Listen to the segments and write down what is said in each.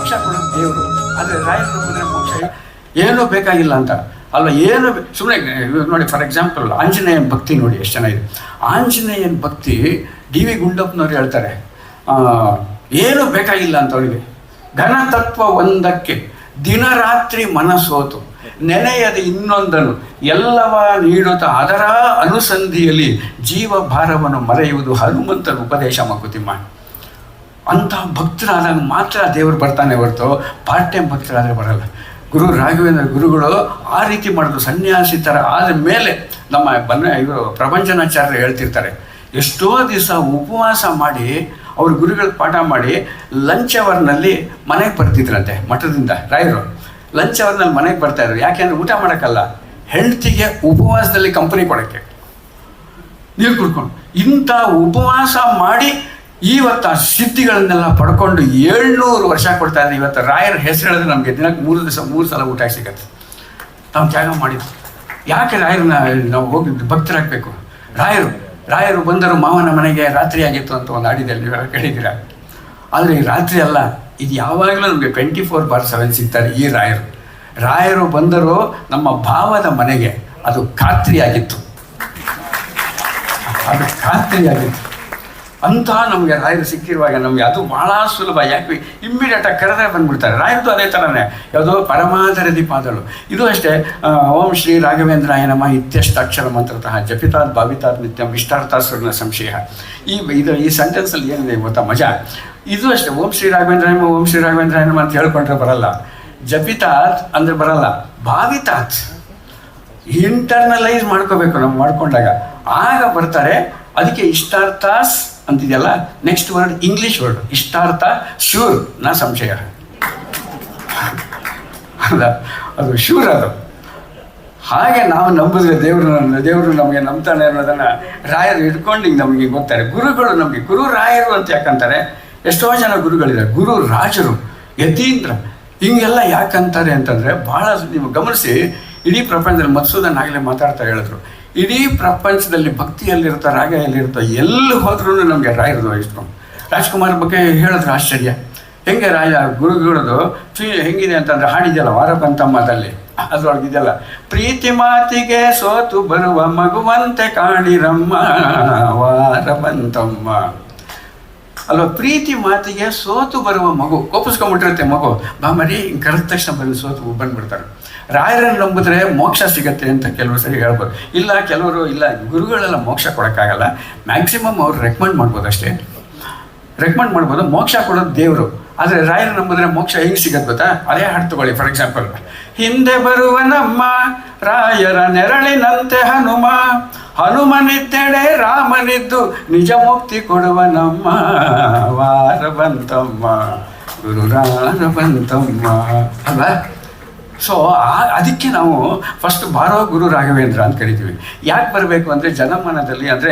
ಮೋಕ್ಷ ಕೊಡೋದು ದೇವರು. ಆದರೆ ರಾಯರು ನಂಬಿದ್ರೆ ಮೋಕ್ಷ ಏನೂ ಬೇಕಾಗಿಲ್ಲ ಅಂತ ಅಲ್ಲ. ಏನು ಸುಮ್ಮನೆ ನೋಡಿ, ಫಾರ್ ಎಕ್ಸಾಂಪಲ್ ಆಂಜನೇಯನ ಭಕ್ತಿ ನೋಡಿ ಎಷ್ಟು ಚೆನ್ನಾಗಿದೆ. ಆಂಜನೇಯನ ಭಕ್ತಿ ಡಿ ವಿ ಗುಂಡಪ್ಪನವ್ರು ಹೇಳ್ತಾರೆ, ಏನೂ ಬೇಕಾಗಿಲ್ಲ ಅಂತ ಅವರಿಗೆ. ಘನತತ್ವ ಒಂದಕ್ಕೆ ದಿನರಾತ್ರಿ ಮನಸ್ಸೋತು ನೆನೆಯದ ಇನ್ನೊಂದನ್ನು ಎಲ್ಲವ ನೀಡುತ್ತಾ ಅದರ ಅನುಸಂಧಿಯಲ್ಲಿ ಜೀವ ಭಾರವನ್ನು ಮರೆಯುವುದು ಹನುಮಂತನ ಉಪದೇಶ ಮಂಕುತಿಮ್ಮ. ಅಂಥ ಭಕ್ತರಾದಾಗ ಮಾತ್ರ ದೇವರು ಬರ್ತಾನೆ ಹೊರತು ಪಾರ್ಟ್ ಟೈಮ್ ಭಕ್ತರಾದರೆ ಬರಲ್ಲ. ಗುರು ರಾಘವೇಂದ್ರ ಗುರುಗಳು ಆ ರೀತಿ ಮಾಡಿದ್ರು. ಸನ್ಯಾಸಿ ಥರ ಆದ ಮೇಲೆ ನಮ್ಮ ಇವರು ಪ್ರಪಂಚನಾಚಾರ್ಯರು ಹೇಳ್ತಿರ್ತಾರೆ, ಎಷ್ಟೋ ದಿವಸ ಉಪವಾಸ ಮಾಡಿ ಅವ್ರ ಗುರುಗಳಿಗೆ ಪಾಠ ಮಾಡಿ ಲಂಚ್ ಅವರ್ನಲ್ಲಿ ಮನೆಗೆ ಬರ್ತಿದ್ರಂತೆ. ಮಠದಿಂದ ರಾಯರು ಲಂಚ್ ಅವರ್ನಲ್ಲಿ ಮನೆಗೆ ಬರ್ತಾಯಿದ್ರು. ಯಾಕೆಂದರೆ ಊಟ ಮಾಡೋಕ್ಕಲ್ಲ, ಹೆಂಡತಿಗೆ ಉಪವಾಸದಲ್ಲಿ ಕಂಪನಿ ಕೊಡೋಕ್ಕೆ, ನೀರು ಕುಡ್ಕೊಂಡು. ಇಂಥ ಉಪವಾಸ ಮಾಡಿ ಇವತ್ತು ಆ ಸಿದ್ಧಿಗಳನ್ನೆಲ್ಲ ಪಡ್ಕೊಂಡು 700 ವರ್ಷ ಕೊಡ್ತಾ ಇದ್ದಾರೆ. ಇವತ್ತು ರಾಯರ ಹೆಸರು ಹೇಳಿದ್ರೆ ನಮಗೆ ದಿನಕ್ಕೆ 3 ಸಲ ಊಟ ಸಿಗತ್ತೆ. ನಾವು ತ್ಯಾಗ ಮಾಡಿದ್ವಿ. ಯಾಕೆ ರಾಯರನ್ನ ನಾವು ಹೋಗಿ ಭಕ್ತರಾಗಬೇಕು? ರಾಯರು ಬಂದರು ಮಾವನ ಮನೆಗೆ ರಾತ್ರಿ ಆಗಿತ್ತು ಅಂತ ಒಂದು ಹಾಡಿದಲ್ಲಿ ನೀವೆಲ್ಲ ಕೇಳಿದ್ದೀರ. ಆದರೆ ಈ ರಾತ್ರಿ ಅಲ್ಲ, ಇದು ಯಾವಾಗಲೂ ನಮಗೆ 24/7 ಸಿಗ್ತಾರೆ. ಈ ರಾಯರು ಬಂದರು ನಮ್ಮ ಭಾವದ ಮನೆಗೆ, ಅದು ಖಾತ್ರಿಯಾಗಿತ್ತು. ಅಂತ ನಮಗೆ ರಾಯರು ಸಿಕ್ಕಿರುವಾಗ ನಮಗೆ ಅದು ಭಾಳ ಸುಲಭ. ಯಾಕೆ ಇಮ್ಮಿಡಿಯೇಟಾಗಿ ಕರೆದ್ರೆ ಬಂದ್ಬಿಡ್ತಾರೆ. ರಾಯರದು ಅದೇ ಥರನೇ, ಯಾವುದೋ ಪರಮಾದರದಿ ಪಾದಗಳು. ಇದು ಅಷ್ಟೇ, ಓಂ ಶ್ರೀ ರಾಘವೇಂದ್ರಾಯ ನಮಃ ಇತ್ಯಷ್ಟಾಕ್ಷರ ಮಂತ್ರತಃ ಜಪಿತಾತ್ ಭಾವಿತಾತ್ ನಿತ್ಯಂ ಇಷ್ಟಾರ್ಥಾಸುರನ ಸಂಶಯ. ಈ ಸೆಂಟೆನ್ಸಲ್ಲಿ ಏನಿದೆ ಗೊತ್ತಾ ಮಜಾ? ಇದು ಅಷ್ಟೇ, ಓಂ ಶ್ರೀ ರಾಘವೇಂದ್ರಾಯ ನಮಃ ಓಂ ಶ್ರೀ ರಾಘವೇಂದ್ರಾಯ ನಮಃ ಅಂತ ಹೇಳ್ಕೊಂಡ್ರೆ ಬರಲ್ಲ. ಜಪಿತಾತ್ ಅಂದರೆ ಬರಲ್ಲ, ಭಾವಿತಾತ್ ಇಂಟರ್ನಲೈಸ್ ಮಾಡ್ಕೋಬೇಕು ನಾವು. ಮಾಡ್ಕೊಂಡಾಗ ಆಗ ಬರ್ತಾರೆ. ಅದಕ್ಕೆ ಇಷ್ಟಾರ್ಥಾಸ್ ಅಂತಿದೆಯಲ್ಲ, ನೆಕ್ಸ್ಟ್ ವರ್ಡ್ ಇಂಗ್ಲೀಷ್ ವರ್ಡ್ ಇಷ್ಟಾರ್ಥ ಶೂರ್ ನಾ ಸಂಶಯ ಅಲ್ಲ, ಅದು ಶೂರ್. ಅದು ಹಾಗೆ ನಾವು ನಂಬಿದ್ರೆ ದೇವರು ನಮಗೆ ನಂಬ್ತಾನೆ ಅನ್ನೋದನ್ನು ರಾಯರು ಇಟ್ಕೊಂಡು ಹಿಂಗೆ ನಮಗೆ ಗೊತ್ತಾರೆ. ಗುರುಗಳು ನಮಗೆ ಗುರು ರಾಯರು ಅಂತ ಯಾಕಂತಾರೆ? ಎಷ್ಟೋ ಜನ ಗುರುಗಳಿದ್ದಾರೆ. ಗುರು ರಾಜರು, ಯತೀಂದ್ರ, ಹಿಂಗೆಲ್ಲ ಯಾಕಂತಾರೆ ಅಂತಂದರೆ ಭಾಳ ನೀವು ಗಮನಿಸಿ. ಇಡೀ ಪ್ರಪಂಚದಲ್ಲಿ ಮತ್ಸೂದನ್ ಆಗಲೇ ಮಾತಾಡ್ತಾ ಹೇಳಿದ್ರು, ಇಡೀ ಪ್ರಪಂಚದಲ್ಲಿ ಭಕ್ತಿಯಲ್ಲಿರುತ್ತೋ ರಾಗ ಎಲ್ಲಿರುತ್ತೋ ಎಲ್ಲಿ ಹೋದ್ರೂ ನಮಗೆ ರಾಯರದು ಇಟ್ಕೊಂಡು. ರಾಜ್ಕುಮಾರ್ ಬಗ್ಗೆ ಹೇಳಿದ್ರು ಆಶ್ಚರ್ಯ. ಹೆಂಗೆ ಗುರುಗಳದು ಹೆಂಗಿದೆ ಅಂತಂದರೆ ಹಾಡಿದೆಯಲ್ಲ ವಾರಬಂತಮ್ಮದಲ್ಲಿ, ಅದ್ರೊಳಗಿದೆಯಲ್ಲ, ಪ್ರೀತಿ ಮಾತಿಗೆ ಸೋತು ಬರುವ ಮಗುವಂತೆ ಕಾಣಿರಮ್ಮ ವಾರಬಂತಮ್ಮ ಅಲ್ವ. ಪ್ರೀತಿ ಮಾತಿಗೆ ಸೋತು ಬರುವ ಮಗು, ಕೋಪಿಸ್ಕೊಂಡ್ಬಿಟ್ಟಿರುತ್ತೆ ಮಗು, ಬಾಮರಿ ಹಿಂಗೆ ಕರೆದ ತಕ್ಷಣ ಸೋತು ಬಂದ್ಬಿಡ್ತಾರೆ. ರಾಯರನ್ನು ನಂಬಿದ್ರೆ ಮೋಕ್ಷ ಸಿಗತ್ತೆ ಅಂತ ಕೆಲವರು ಸರಿ ಹೇಳ್ಬೋದು. ಇಲ್ಲ ಕೆಲವರು ಇಲ್ಲ, ಗುರುಗಳೆಲ್ಲ ಮೋಕ್ಷ ಕೊಡೋಕ್ಕಾಗಲ್ಲ, ಮ್ಯಾಕ್ಸಿಮಮ್ ಅವ್ರು ರೆಕಮೆಂಡ್ ಮಾಡ್ಬೋದು ಅಷ್ಟೇ. ರೆಕಮೆಂಡ್ ಮಾಡ್ಬೋದು, ಮೋಕ್ಷ ಕೊಡೋದು ದೇವರು. ಆದರೆ ರಾಯರು ನಂಬಿದ್ರೆ ಮೋಕ್ಷ ಹೆಂಗೆ ಸಿಗತ್ತೆ ಗೊತ್ತಾ? ಅದೇ ಹಾಡು ತಗೊಳ್ಳಿ. ಫಾರ್ ಎಕ್ಸಾಂಪಲ್, ಹಿಂದೆ ಬರುವ ನಮ್ಮ ರಾಯರ ನೆರಳಿನಂತೆ ಹನುಮನಿದ್ದೆಡೆ ರಾಮನಿದ್ದು ನಿಜ ಮುಕ್ತಿ ಕೊಡುವ ನಮ್ಮ ವಾರಬಂತಮ್ಮ ಗುರು ರಾರಬಂತಮ್ಮ ಅಲ್ಲ. ಸೊ ಅದಕ್ಕೆ ನಾವು ಫಸ್ಟ್ ಬಾರೋ ಗುರು ರಾಘವೇಂದ್ರ ಅಂತ ಕರಿತೀವಿ. ಯಾಕೆ ಬರಬೇಕು ಅಂದರೆ ಜನಮನದಲ್ಲಿ, ಅಂದರೆ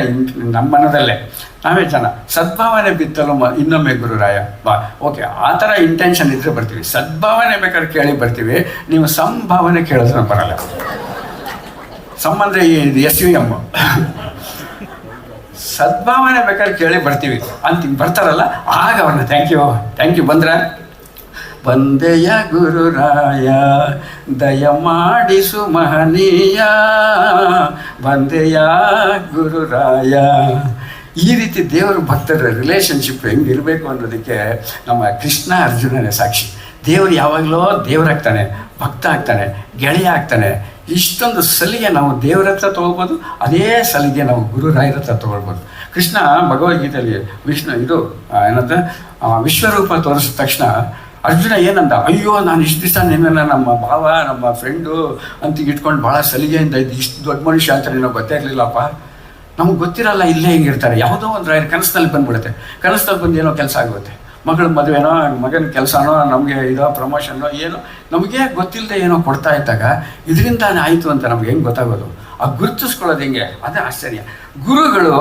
ನಮ್ಮ ಮನದಲ್ಲೇ ನಾವೇ ಜನ ಸದ್ಭಾವನೆ ಬಿತ್ತಲು ಇನ್ನೊಮ್ಮೆ ಗುರುರಾಯ ಬಾ. ಓಕೆ, ಆ ಥರ ಇಂಟೆನ್ಷನ್ ಇದ್ದರೆ ಬರ್ತೀವಿ. ಸದ್ಭಾವನೆ ಬೇಕಾದ್ರೆ ಕೇಳಿ ಬರ್ತೀವಿ. ನೀವು ಸಂಭಾವನೆ ಕೇಳಿದ್ರೆ ಬರಲ್ಲ. ಸಂಬಂಧ SUM ಸದ್ಭಾವನೆ ಬೇಕಾದ್ರೆ ಕೇಳಿ ಬರ್ತೀವಿ ಅಂತ ಬರ್ತಾರಲ್ಲ, ಆಗ ಅವ್ರನ್ನ ಥ್ಯಾಂಕ್ ಯು ಬಂದ್ರೆ ಬಂದೆಯ ಗುರುರಾಯ ದಯಮಾಡಿಸು ಮಹನೀಯ ಬಂದೆಯ ಗುರುರಾಯ. ಈ ರೀತಿ ದೇವರು ಭಕ್ತರ ರಿಲೇಷನ್ಶಿಪ್ ಹೆಂಗಿರಬೇಕು ಅನ್ನೋದಕ್ಕೆ ನಮ್ಮ ಕೃಷ್ಣ ಅರ್ಜುನನೇ ಸಾಕ್ಷಿ. ದೇವರು ಯಾವಾಗಲೂ ದೇವರಾಗ್ತಾನೆ, ಭಕ್ತ ಆಗ್ತಾನೆ, ಗೆಳೆಯ ಆಗ್ತಾನೆ. ಇಷ್ಟೊಂದು ಸಲಿಗೆ ನಾವು ದೇವರ ಹತ್ರ ತೊಗೊಳ್ಬೋದು, ಅದೇ ಸಲಿಗೆ ನಾವು ಗುರುರಾಯರ ಹತ್ರ ತೊಗೊಳ್ಬೋದು. ಕೃಷ್ಣ ಭಗವದ್ಗೀತೆಯಲ್ಲಿ ಏನಂತ ವಿಶ್ವರೂಪ ತೋರಿಸಿದ ತಕ್ಷಣ ಅರ್ಜುನ ಏನಂದ, ಅಯ್ಯೋ ನಾನು ಇಷ್ಟು ದಿವಸ ನಿನ್ನನ್ನು ನಮ್ಮ ಭಾವ ನಮ್ಮ ಫ್ರೆಂಡು ಅಂತ ಇಟ್ಕೊಂಡು ಭಾಳ ಸಲಿಗೆಯಿಂದ ಇಷ್ಟು ದೊಡ್ಡ ಮನುಷ್ಯ ಅಂತ ನಿನಗೆ ಗೊತ್ತೇ ಇರಲಿಲ್ಲಪ್ಪ. ನಮ್ಗೆ ಗೊತ್ತಿರಲ್ಲ ಇಲ್ಲೇ ಹಿಂಗಿರ್ತಾರೆ. ಯಾವುದೋ ಒಂದು ರಾಯರು ಕನಸಿನಲ್ಲಿ ಬಂದ್ಬಿಡುತ್ತೆ. ಕನಸಿನಲ್ಲಿ ಬಂದು ಏನೋ ಕೆಲಸ ಆಗುತ್ತೆ, ಮಗಳ ಮದುವೆನೋ ಮಗನ ಕೆಲಸನೋ ನಮಗೆ ಪ್ರಮೋಷನ್ನೋ ಏನೋ ನಮಗೆ ಗೊತ್ತಿಲ್ಲದೆ ಏನೋ ಕೊಡ್ತಾ ಇದ್ದಾಗ ಇದರಿಂದ ಆಯಿತು ಅಂತ ನಮ್ಗೆ ಹೆಂಗೆ ಗೊತ್ತಾಗೋದು? ಆ ಗುರುತಿಸ್ಕೊಳ್ಳೋದು ಹೆಂಗೆ? ಅದೇ ಆಶ್ಚರ್ಯ. ಗುರುಗಳು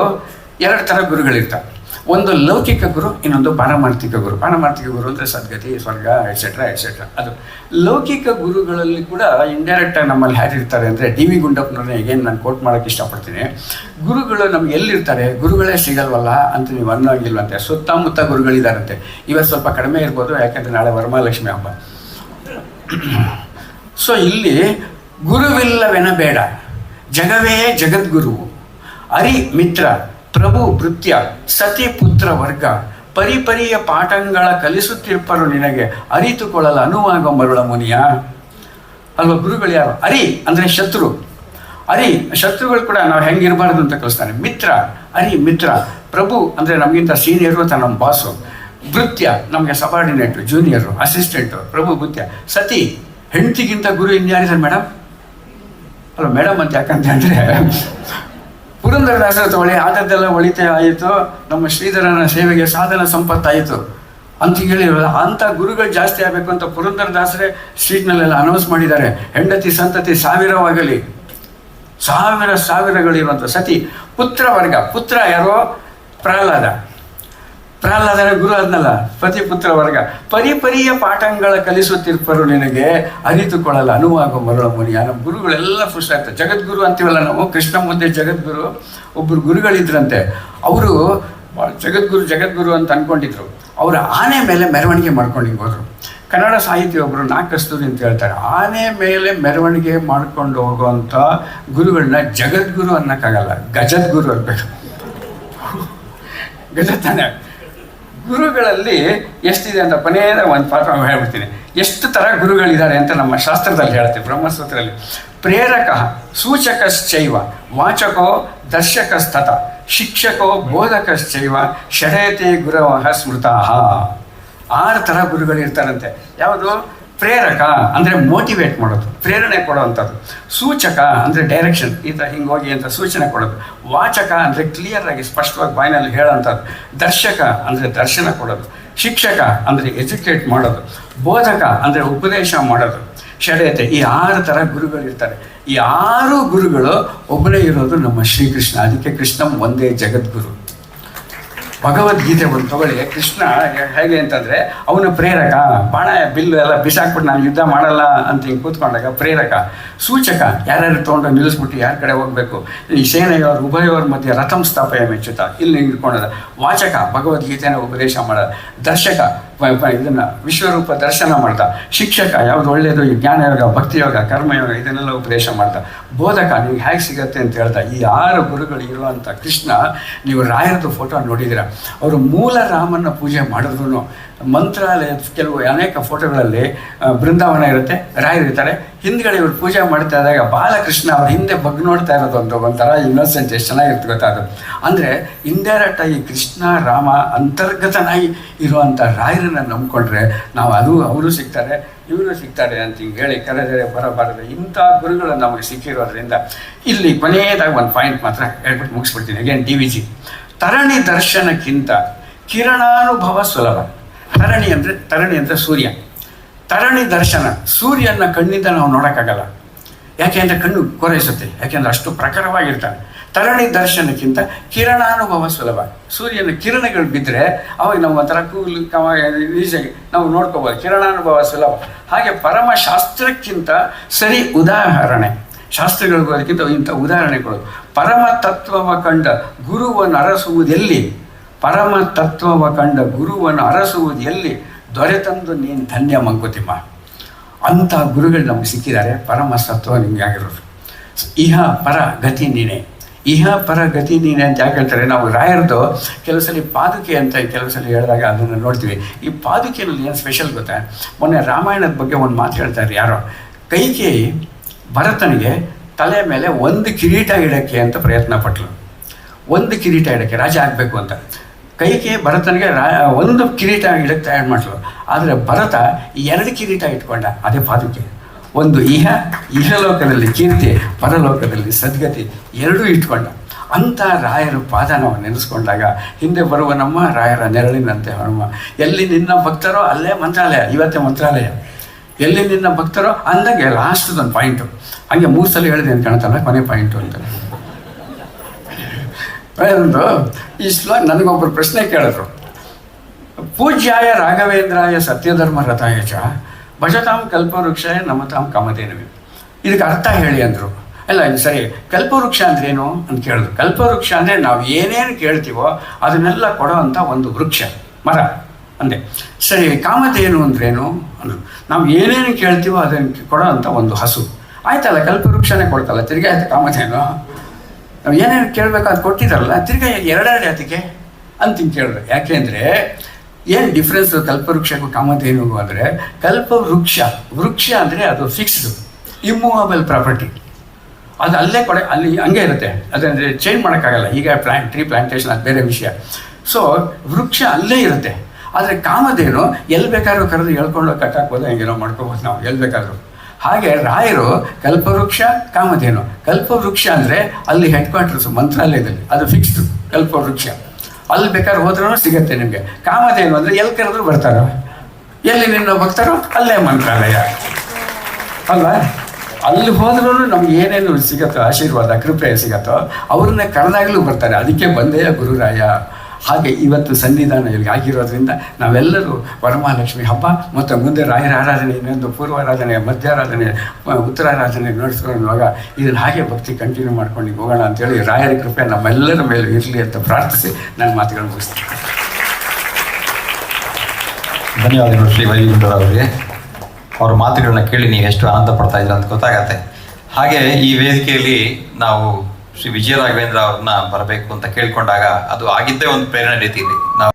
2 ಥರ ಗುರುಗಳಿರ್ತಾರೆ. ಒಂದು ಲೌಕಿಕ ಗುರು, ಇನ್ನೊಂದು ಪಾರಮಾರ್ಥಿಕ ಗುರು. ಪಾರಮಾರ್ಥಿಕ ಗುರು ಅಂದರೆ ಸದ್ಗತಿ, ಸ್ವರ್ಗ, ಎಟ್ಸೆಟ್ರಾ ಎಟ್ಸೆಟ್ರಾ. ಅದು ಲೌಕಿಕ ಗುರುಗಳಲ್ಲಿ ಕೂಡ ಇಂಡೈರೆಕ್ಟಾಗಿ ನಮ್ಮಲ್ಲಿ ಹೇಗಿರ್ತಾರೆ ಅಂದರೆ, ಡಿ ವಿ ಗುಂಡಪ್ಪನವ್ರನ್ನ ಈಗೇನು ನಾನು ಕೋಟ್ ಮಾಡೋಕ್ಕೆ ಇಷ್ಟಪಡ್ತೀನಿ. ಗುರುಗಳು ನಮ್ಗೆ ಎಲ್ಲಿರ್ತಾರೆ, ಗುರುಗಳೇ ಸಿಗಲ್ವಲ್ಲ ಅಂತ ನೀವು ಅನ್ನೋಂಗಿಲ್ವಂತೆ. ಸುತ್ತಮುತ್ತ ಗುರುಗಳಿದ್ದಾರಂತೆ. ಇವತ್ತು ಸ್ವಲ್ಪ ಕಡಿಮೆ ಇರ್ಬೋದು, ಯಾಕೆಂದರೆ ನಾಳೆ ವರಮಹಾಲಕ್ಷ್ಮಿ ಹಬ್ಬ. ಸೊ ಇಲ್ಲಿ ಗುರುವಿಲ್ಲವೆನಬೇಡ, ಜಗವೇ ಜಗದ್ಗುರುವು, ಅರಿ ಮಿತ್ರ, ಪ್ರಭು ಭೃತ್ಯ, ಸತಿ ಪುತ್ರ ವರ್ಗ, ಪರಿಪರಿಯ ಪಾಠಗಳ ಕಲಿಸುತ್ತಿರ್ಪರು ನಿನಗೆ, ಅರಿತುಕೊಳ್ಳಲು ಅನುವಾಗ ಮರುಳ ಮುನಿಯ. ಅಲ್ವಾ, ಗುರುಗಳು ಯಾರು? ಅರಿ ಅಂದರೆ ಶತ್ರು. ಅರಿ ಶತ್ರುಗಳು ಕೂಡ ನಾವು ಹೆಂಗಿರಬಾರ್ದು ಅಂತ ಕಲಿಸ್ತಾನೆ. ಮಿತ್ರ, ಅರಿ ಮಿತ್ರ. ಪ್ರಭು ಅಂದರೆ ನಮಗಿಂತ ಸೀನಿಯರು ಅಂತ ನಮ್ಮ ಬಾಸು. ಭೃತ್ಯ ನಮಗೆ ಸಬಾರ್ಡಿನೇಟು, ಜೂನಿಯರು, ಅಸಿಸ್ಟೆಂಟು. ಪ್ರಭು ಭೃತ್ಯ. ಸತಿ ಹೆಂಡತಿಗಿಂತ ಗುರು ಇನ್ಯಾರಿದ್ದಾರೆ ಮೇಡಮ್? ಅಲ್ಲ ಮೇಡಮ್ ಅಂತ ಯಾಕಂತ ಅಂದರೆ, ಪುರಂದರದಾಸರ ತಗೊಳ್ಳಿ, ಆದದ್ದೆಲ್ಲ ಒಳಿತೆ ಆಯಿತು, ನಮ್ಮ ಶ್ರೀಧರನ ಸೇವೆಗೆ ಸಾಧನ ಸಂಪತ್ತಾಯಿತು ಅಂತ ಹೇಳಿರೋದು. ಅಂಥ ಗುರುಗಳು ಜಾಸ್ತಿ ಆಗಬೇಕು ಅಂತ ಪುರಂದರದಾಸರೇ ಸ್ಟ್ರೀಟ್ನಲ್ಲೆಲ್ಲ ಅನೌನ್ಸ್ ಮಾಡಿದ್ದಾರೆ. ಹೆಂಡತಿ ಸಂತತಿ ಸಾವಿರವಾಗಲಿ, ಸಾವಿರಗಳಿರುವಂಥ ಸತಿ. ಪುತ್ರ ವರ್ಗ, ಪುತ್ರ ಯಾರೋ? ಪ್ರಹ್ಲಾದ. ಪ್ರಹ್ಲಾದನ ಗುರು ಆದ್ನಲ್ಲ, ಪುತ್ರ ವರ್ಗ. ಪರಿಪರಿಯ ಪಾಠಗಳ ಕಲಿಸುತ್ತಿರ್ಪರು ನಿನಗೆ, ಅರಿತುಕೊಳ್ಳಲ್ಲ ಅನುವಾಗ ಮರುಳ ಮುನಿಯ. ನಮ್ಮ ಗುರುಗಳೆಲ್ಲ ಖುಷಿ ಆಗ್ತದೆ. ಜಗದ್ಗುರು ಅಂತೀವಲ್ಲ ನಾವು, ಕೃಷ್ಣ ಮುಂದೆ ಜಗದ್ಗುರು. ಒಬ್ಬರು ಗುರುಗಳಿದ್ರಂತೆ, ಅವರು ಜಗದ್ಗುರು ಅಂತ ಅಂದ್ಕೊಂಡಿದ್ರು. ಅವರು ಆನೆ ಮೇಲೆ ಮೆರವಣಿಗೆ ಮಾಡ್ಕೊಂಡು ಹೋದ್ರು. ಕನ್ನಡ ಸಾಹಿತಿ ಒಬ್ಬರು ನಾಕಸ್ತೂರಿ ಅಂತ ಹೇಳ್ತಾರೆ, ಆನೆ ಮೇಲೆ ಮೆರವಣಿಗೆ ಮಾಡ್ಕೊಂಡು ಹೋಗುವಂಥ ಗುರುಗಳನ್ನ ಜಗದ್ಗುರು ಅನ್ನೋಕ್ಕಾಗಲ್ಲ, ಗಜದ್ಗುರು ಅನ್ಬೇಕು. ಗಜ ತಾನೆ. ಗುರುಗಳಲ್ಲಿ ಎಷ್ಟಿದೆ ಅಂತ ಕೊನೆಯದ ಒಂದು ಪಾಠ ಹೇಳ್ಬಿಡ್ತೀನಿ. ಎಷ್ಟು ಥರ ಗುರುಗಳಿದ್ದಾರೆ ಅಂತ ನಮ್ಮ ಶಾಸ್ತ್ರದಲ್ಲಿ ಹೇಳ್ತೀವಿ, ಬ್ರಹ್ಮಸೂತ್ರದಲ್ಲಿ. ಪ್ರೇರಕ, ಸೂಚಕಶ್ಚೈವ, ವಾಚಕೋ ದರ್ಶಕಸ್ತತ, ಶಿಕ್ಷಕೋ ಬೋಧಕಶ್ಚೈವ, ಷಡಯತೆ ಗುರವಃ ಸ್ಮೃತಃ. 6 ಥರ ಗುರುಗಳಿರ್ತಾರಂತೆ. ಯಾವುದು? ಪ್ರೇರಕ ಅಂದರೆ ಮೋಟಿವೇಟ್ ಮಾಡೋದು, ಪ್ರೇರಣೆ ಕೊಡೋವಂಥದ್ದು. ಸೂಚಕ ಅಂದರೆ ಡೈರೆಕ್ಷನ್, ಈ ಥರ ಹಿಂಗೋಗಿ ಅಂತ ಸೂಚನೆ ಕೊಡೋದು. ವಾಚಕ ಅಂದರೆ ಕ್ಲಿಯರ್ ಆಗಿ ಸ್ಪಷ್ಟವಾಗಿ ಬಾಯಿನಲ್ಲಿ ಹೇಳೋವಂಥದ್ದು. ದರ್ಶಕ ಅಂದರೆ ದರ್ಶನ ಕೊಡೋದು. ಶಿಕ್ಷಕ ಅಂದರೆ ಎಜುಕೇಟ್ ಮಾಡೋದು. ಬೋಧಕ ಅಂದರೆ ಉಪದೇಶ ಮಾಡೋದು. ಷಡಯತೆ, ಈ 6 ಥರ ಗುರುಗಳಿರ್ತಾರೆ. ಈ 6 ಗುರುಗಳು ಒಬ್ಬನೇ ಇರೋದು ನಮ್ಮ ಶ್ರೀಕೃಷ್ಣ. ಅದಕ್ಕೆ ಕೃಷ್ಣಂ ಒಂದೇ ಜಗದ್ಗುರು. ಭಗವದ್ಗೀತೆ ಒಂದು ತಗೊಳ್ಳಿ. ಕೃಷ್ಣ ಹೇಗೆ ಅಂತಂದರೆ, ಅವನು ಪ್ರೇರಕ, ಬಾಣ ಬಿಲ್ಲು ಎಲ್ಲ ಬಿಸಾಕ್ಬಿಟ್ಟು ನಾನು ಯುದ್ಧ ಮಾಡಲ್ಲ ಅಂತ ಹಿಂಗೆ ಕೂತ್ಕೊಂಡಾಗ ಪ್ರೇರಕ. ಸೂಚಕ, ಯಾರ್ಯಾರು ತೊಗೊಂಡು ನಿಲ್ಲಿಸ್ಬಿಟ್ಟು ಯಾರ ಕಡೆ ಹೋಗಬೇಕು, ಈ ಸೇನೆಯವರು ಉಭಯವರ ಮಧ್ಯೆ ರಥಂ ಸ್ಥಾಪಯ ಮೆಚ್ಚುತ್ತ ಇಲ್ಲಿ ನಿಂತ್ಕೊಂಡದ. ವಾಚಕ, ಭಗವದ್ಗೀತೆನ ಉಪದೇಶ ಮಾಡೋದು. ದರ್ಶಕ, ಇದನ್ನು ವಿಶ್ವರೂಪ ದರ್ಶನ ಮಾಡ್ದ. ಶಿಕ್ಷಕ, ಯಾವುದು ಒಳ್ಳೆಯದು, ಈ ಜ್ಞಾನಯೋಗ, ಭಕ್ತಿಯೋಗ, ಕರ್ಮಯೋಗ ಇದನ್ನೆಲ್ಲ ಉಪದೇಶ ಮಾಡ್ದ. ಬೋಧಕ, ನಿಮ್ಗೆ ಹೇಗೆ ಸಿಗತ್ತೆ ಅಂತ ಹೇಳ್ದ. ಈ 6 ಗುರುಗಳು ಇರುವಂಥ ಕೃಷ್ಣ, ನೀವು ರಾಯರದು ಫೋಟೋ ನೋಡಿದ್ದೀರ. ಅವರು ಮೂಲ ರಾಮನ ಪೂಜೆ ಮಾಡಿದ್ರು ಮಂತ್ರಾಲಯದ ಕೆಲವು ಅನೇಕ ಫೋಟೋಗಳಲ್ಲಿ ಬೃಂದಾವನ ಇರುತ್ತೆ, ರಾಯರಿರ್ತಾರೆ. ಹಿಂದ್ಗಡೆ ಇವರು ಪೂಜೆ ಮಾಡ್ತಾ ಇದ್ದಾಗ ಬಾಲಕೃಷ್ಣ ಅವ್ರ ಹಿಂದೆ ಬಗ್ಗೆ ನೋಡ್ತಾ ಇರೋದು ಒಂಥರ ಇನ್ನೋಸೆಂಟ್, ಎಷ್ಟು ಚೆನ್ನಾಗಿರುತ್ತೆ ಗೊತ್ತಾದು. ಅಂದರೆ ಇಂಡೈರೆಕ್ಟಾಗಿ ಕೃಷ್ಣ ರಾಮ ಅಂತರ್ಗತನಾಗಿ ಇರುವಂಥ ರಾಯರನ್ನು ನಂಬ್ಕೊಂಡ್ರೆ ನಾವು ಅವರು ಸಿಗ್ತಾರೆ, ಇವರು ಸಿಗ್ತಾರೆ ಅಂತ ಹಿಂಗೆ ಹೇಳಿ ಕರೆದರೆ ಬರಬಾರದು. ಇಂಥ ಗುರುಗಳು ನಮಗೆ ಸಿಕ್ಕಿರೋದ್ರಿಂದ ಇಲ್ಲಿ ಕೊನೆಯದಾಗಿ ಒಂದು ಪಾಯಿಂಟ್ ಮಾತ್ರ ಹೇಳ್ಬಿಟ್ಟು ಮುಗಿಸ್ಬಿಡ್ತೀನಿ. Again DVG. ತರಣಿ ದರ್ಶನಕ್ಕಿಂತ ಕಿರಣಾನುಭವ ಸುಲಭ. ತರಣಿ ಅಂದರೆ ಸೂರ್ಯ. ತರಣಿ ದರ್ಶನ, ಸೂರ್ಯನ ಕಣ್ಣಿಂದ ನಾವು ನೋಡೋಕ್ಕಾಗಲ್ಲ. ಯಾಕೆ ಅಂದರೆ ಕಣ್ಣು ಕೊರೈಸುತ್ತೆ, ಯಾಕೆಂದರೆ ಅಷ್ಟು ಪ್ರಖರವಾಗಿರ್ತಾನೆ. ತರಣಿ ದರ್ಶನಕ್ಕಿಂತ ಕಿರಣಾನುಭವ ಸುಲಭ. ಸೂರ್ಯನ ಕಿರಣಗಳು ಬಿದ್ದರೆ ಅವಾಗ ನಾವು ಒಂಥರ ಕೂಲ್ ಈಸಿಯಾಗಿ ನಾವು ನೋಡ್ಕೋಬೋದು. ಕಿರಣಾನುಭವ ಸುಲಭ. ಹಾಗೆ ಪರಮಶಾಸ್ತ್ರಕ್ಕಿಂತ ಸರಿ ಉದಾಹರಣೆ. ಶಾಸ್ತ್ರಗಳಿಗೂ ಅದಕ್ಕಿಂತ ಇಂಥ ಉದಾಹರಣೆಗಳು. ಪರಮ ತತ್ವವ ಕಂಡ ಗುರುವನ್ನು ಅರಸುವುದೆಲ್ಲಿ, ಪರಮ ತತ್ವವ ಕಂಡ ಗುರುವನ್ನು ಅರಸುವುದು ಎಲ್ಲಿ, ದೊರೆತಂದು ನೀನು ಧನ್ಯ ಮಂಕುತಿಮ್ಮ. ಅಂಥ ಗುರುಗಳು ನಮಗೆ ಸಿಕ್ಕಿದ್ದಾರೆ. ಪರಮ ತತ್ವ ನಿಮಗೆ ಆಗಿರೋದು. ಇಹ ಪರ ಗತಿ ನೀನೆ, ಇಹ ಪರ ಗತಿ ನೀನೆ ಅಂತ ಯಾಕೆ ಹೇಳ್ತಾರೆ. ನಾವು ರಾಯರದು ಕೆಲವು ಸಲ ಪಾದುಕೆ ಅಂತ ಕೆಲವು ಸಲ ಹೇಳಿದಾಗ ಅದನ್ನು ನೋಡ್ತೀವಿ. ಈ ಪಾದುಕೆಯಲ್ಲಿ ಏನು ಸ್ಪೆಷಲ್ ಗೊತ್ತಾ, ಮೊನ್ನೆ ರಾಮಾಯಣದ ಬಗ್ಗೆ ಒಂದು ಮಾತು ಹೇಳ್ತಾರೆ ಯಾರೋ. ಕೈಕೇಯಿ ಭರತನಿಗೆ ತಲೆ ಮೇಲೆ ಒಂದು ಕಿರೀಟ ಇಡೋಕ್ಕೆ ಅಂತ ಪ್ರಯತ್ನ ಪಟ್ಟಳು. ಒಂದು ಕಿರೀಟ ಇಡೋಕ್ಕೆ, ರಾಜ ಆಗಬೇಕು ಅಂತ. ಕೈಕೇಯಿ ಭರತನಿಗೆ ಒಂದು ಕಿರೀಟ ಇಡಕ್ಕೆ ತಯಾರು ಮಾಡಲು. ಆದರೆ ಭರತ 2 ಕಿರೀಟ ಇಟ್ಕೊಂಡ. ಅದೇ ಪಾದುಕೆ. ಒಂದು ಇಹಲೋಕದಲ್ಲಿ ಕೀರ್ತಿ, ಪರಲೋಕದಲ್ಲಿ ಸದ್ಗತಿ, 2 ಇಟ್ಕೊಂಡ. ಅಂಥ ರಾಯರ ಪಾದ ನಾವು ನೆನೆಸ್ಕೊಂಡಾಗ ಹಿಂದೆ ಬರುವ ನಮ್ಮ ರಾಯರ ನೆರಳಿನಂತೆ ಹನುಮ. ಎಲ್ಲಿ ನಿನ್ನ ಭಕ್ತರೋ ಅಲ್ಲೇ ಮಂತ್ರಾಲಯ. ಇವತ್ತೇ ಮಂತ್ರಾಲಯ. ಎಲ್ಲಿ ನಿನ್ನ ಭಕ್ತರೋ ಅಂದಾಗೆ ಲಾಸ್ಟ್ದೊಂದು ಪಾಯಿಂಟು. ಹಂಗೆ 3 ಸಲ ಹೇಳಿದೆ ಅಂತ ಕಾಣ್ತಲ್ಲ, ಕೊನೆ ಪಾಯಿಂಟು ಅಂತ. ಒಂದು ಈ ಶ್ಲೋಕ ನನಗೊಬ್ಬರು ಪ್ರಶ್ನೆ ಕೇಳಿದ್ರು, ಪೂಜ್ಯಾಯ ರಾಘವೇಂದ್ರಾಯ ಸತ್ಯಧರ್ಮ ರಥಾಯ ಚ ಭಜತಾಂ ಕಲ್ಪವೃಕ್ಷಾಯ ನಮತಾಂ ಕಾಮಧೇನವೇ, ಇದಕ್ಕೆ ಅರ್ಥ ಹೇಳಿ ಅಂದರು. ಅಲ್ಲ ಸರಿ, ಕಲ್ಪವೃಕ್ಷ ಅಂದ್ರೇನು ಅಂತ ಕೇಳಿದ್ರು. ಕಲ್ಪವೃಕ್ಷ ಅಂದರೆ ನಾವು ಏನೇನು ಕೇಳ್ತೀವೋ ಅದನ್ನೆಲ್ಲ ಕೊಡೋವಂಥ ಒಂದು ವೃಕ್ಷ, ಮರ ಅಂದೆ. ಸರಿ, ಕಾಮಧೇನು ಅಂದ್ರೇನು ಅಂದರು. ನಾವು ಏನೇನು ಕೇಳ್ತೀವೋ ಅದನ್ನು ಕೊಡೋವಂಥ ಒಂದು ಹಸು. ಆಯ್ತಲ್ಲ, ಕಲ್ಪವೃಕ್ಷನೇ ಕೊಡ್ತಲ್ಲ, ತಿರ್ಗಿ ಆಯ್ತು ಕಾಮಧೇನು. ನಾವು ಏನೇನು ಕೇಳಬೇಕು ಅದು ಕೊಟ್ಟಿದ್ದಾರಲ್ಲ, ತಿರ್ಗಿ ಎರಡೆರಡು ಯಾತಿಗೆ ಅಂತ ಕೇಳಿದ್ರು. ಯಾಕೆಂದರೆ ಏನು ಡಿಫ್ರೆನ್ಸು ಕಲ್ಪವೃಕ್ಷಕ್ಕೂ ಕಾಮಧೇನುಗೂ ಅಂದರೆ, ವೃಕ್ಷ ಅಂದರೆ ಅದು ಫಿಕ್ಸ್ಡು ಇಮ್ಮೂವಬಲ್ ಪ್ರಾಪರ್ಟಿ, ಅದು ಅಲ್ಲೇ ಅಲ್ಲಿ ಹಂಗೆ ಇರುತ್ತೆ, ಅದಂದರೆ ಚೇಂಜ್ ಮಾಡೋಕ್ಕಾಗಲ್ಲ. ಈಗ ಟ್ರೀ ಪ್ಲಾಂಟೇಷನ್ ಅದು ಬೇರೆ ವಿಷಯ. ಸೊ ವೃಕ್ಷ ಅಲ್ಲೇ ಇರುತ್ತೆ. ಆದರೆ ಕಾಮಧೇನು ಎಲ್ಲಿ ಬೇಕಾದ್ರೂ ಕರೆದು ಹೇಳ್ಕೊಂಡು ಕಟ್ಟಾಕ್ಬೋದು, ಹೆಂಗೇನೋ ಮಾಡ್ಕೋಬೋದು ನಾವು ಎಲ್ಲಿ ಬೇಕಾದರೂ. ಹಾಗೆ ರಾಯರು ಕಲ್ಪವೃಕ್ಷ ಕಾಮಧೇನು. ಕಲ್ಪವೃಕ್ಷ ಅಂದರೆ ಅಲ್ಲಿ ಹೆಡ್ ಕ್ವಾರ್ಟರ್ಸು ಮಂತ್ರಾಲಯದಲ್ಲಿ, ಅದು ಫಿಕ್ಸ್ಡು ಕಲ್ಪವೃಕ್ಷ, ಅಲ್ಲಿ ಬೇಕಾದ್ರೆ ಹೋದ್ರೂ ಸಿಗುತ್ತೆ ನಿಮಗೆ. ಕಾಮಧೇನು ಅಂದರೆ ಎಲ್ಲಿ ಕರೆದ್ರು ಬರ್ತಾರೋ, ಎಲ್ಲಿ ನಿನ್ನ ಭಕ್ತರೋ ಅಲ್ಲೇ ಮಂತ್ರಾಲಯ ಅಲ್ಲ. ಅಲ್ಲಿ ಹೋದ್ರೂ ನಮ್ಗೆ ಏನೇನು ಸಿಗುತ್ತೋ ಆಶೀರ್ವಾದ ಕೃಪೆ ಸಿಗುತ್ತೋ ಅವ್ರನ್ನೇ ಕರೆದಾಗಲೂ ಬರ್ತಾರೆ. ಅದಕ್ಕೆ ಬಂದೆಯ ಗುರುರಾಯ. ಹಾಗೆ ಇವತ್ತು ಸನ್ನಿಧಾನ ಇಲ್ಲಿ ಆಗಿರೋದ್ರಿಂದ ನಾವೆಲ್ಲರೂ ವರಮಹಾಲಕ್ಷ್ಮಿ ಹಬ್ಬ ಮತ್ತು ಮುಂದೆ ರಾಯರ ಆರಾಧನೆ, ಇನ್ನೊಂದು ಪೂರ್ವಾರಾಧನೆ, ಮಧ್ಯಾರಾಧನೆ, ಉತ್ತರಾರಾಧನೆ ನಡೆಸ್ಕೊಳ್ಳುವಾಗ ಇದನ್ನು ಹಾಗೆ ಭಕ್ತಿ ಕಂಟಿನ್ಯೂ ಮಾಡ್ಕೊಂಡು ಹೋಗೋಣ ಅಂತೇಳಿ ರಾಯರ ಕೃಪೆ ನಮ್ಮೆಲ್ಲರ ಮೇಲೆ ಇರಲಿ ಅಂತ ಪ್ರಾರ್ಥಿಸಿ ನನ್ನ ಮಾತುಗಳನ್ನು ಮುಗಿಸ್ತೀನಿ. ಧನ್ಯವಾದಗಳು ಶ್ರೀ ವೈಗುಂಠರವರಿಗೆ. ಅವರ ಮಾತುಗಳನ್ನ ಕೇಳಿ ನೀವು ಎಷ್ಟು ಆನಂದ ಪಡ್ತಾ ಇದ್ದೀರ ಅಂತ ಗೊತ್ತಾಗತ್ತೆ. ಹಾಗೆ ಈ ವೇದಿಕೆಯಲ್ಲಿ ನಾವು ಶ್ರೀ ವಿಜಯ ರಾಘವೇಂದ್ರ ಅವ್ರನ್ನ ಬರಬೇಕು ಅಂತ ಕೇಳ್ಕೊಂಡಾಗ ಅದು ಆಗಿದ್ದೇ ಒಂದು ಪ್ರೇರಣೆ ರೀತಿಯಲ್ಲಿ ನಾವು